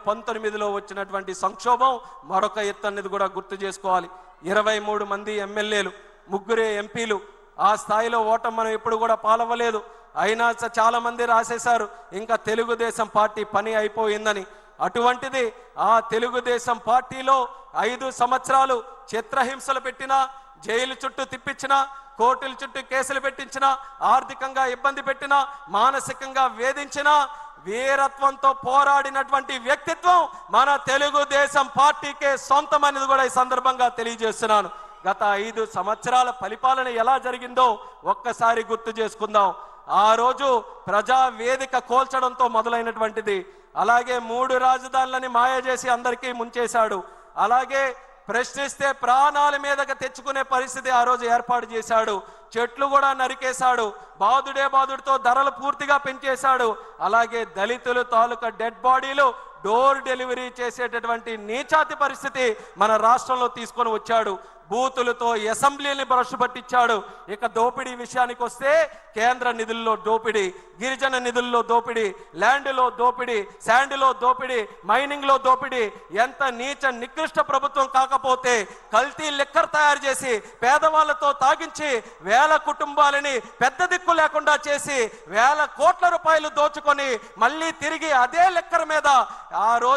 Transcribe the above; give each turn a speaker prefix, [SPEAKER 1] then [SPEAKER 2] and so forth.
[SPEAKER 1] 19లో వచ్చినటువంటి సంక్షోభం మరొక ఎత్తు అనేది కూడా గుర్తు చేసుకోవాలి. 23 మంది ఎమ్మెల్యేలు, 3 ఎంపీలు, ఆ స్థాయిలో ఓటమి మనం ఎప్పుడు కూడా పాలవ్వలేదు. అయినా చాలా మంది రాసేశారు ఇంకా తెలుగుదేశం పార్టీ పని అయిపోయిందని. అటువంటిది ఆ తెలుగుదేశం పార్టీలో 5 సంవత్సరాలు చిత్రహింసలు పెట్టినా, జైలు చుట్టూ తిప్పించినా, కోర్టుల చుట్టూ కేసులు పెట్టించినా, ఆర్థికంగా ఇబ్బంది పెట్టినా, మానసికంగా వేధించినా, వీరత్వంతో పోరాడినటువంటి వ్యక్తిత్వం మన తెలుగుదేశం పార్టీకే సొంతమైనది కూడా ఈ సందర్భంగా తెలియజేస్తున్నాను. గత 5 సంవత్సరాల పరిపాలన ఎలా జరిగిందో ఒక్కసారి గుర్తు చేసుకుందాం. ఆ రోజు ప్రజా వేదిక కోల్చడంతో మొదలైనటువంటిది. అలాగే 3 రాజధానులని మాయ చేసి అందరికీ ముంచేశాడు. అలాగే ప్రశ్నిస్తే ప్రాణాల మీదకి తెచ్చుకునే పరిస్థితి ఆ రోజు ఏర్పాటు చేశాడు. చెట్లు కూడా నరికేశాడు. బాదుడే బాదుడితో ధరలు పూర్తిగా పెంచేశాడు. అలాగే దళితులు తాలూకా డెడ్ బాడీలు డోర్ డెలివరీ చేసేటటువంటి నీచాతి పరిస్థితి మన రాష్ట్రంలో తీసుకొని వచ్చాడు. బూతులతో అసెంబ్లీని బ్రష్ పట్టించాడు. ఇక దోపిడీ విషయానికి వస్తే కేంద్ర నిధుల్లో దోపిడీ, గిరిజన నిధుల్లో దోపిడీ, ల్యాండ్లో దోపిడీ, శాండ్లో దోపిడీ, మైనింగ్లో దోపిడీ. ఎంత నీచ నికృష్ట ప్రభుత్వం కాకపోతే కల్తీ లిక్కర్ తయారు చేసి పేదవాళ్లతో తాగించి వేల కుటుంబాలని పెద్ద దిక్కు లేకుండా చేసి వేల కోట్ల రూపాయలు దోచుకొని మళ్ళీ తిరిగి అదే లిక్కర్ మీద ఆ రోజు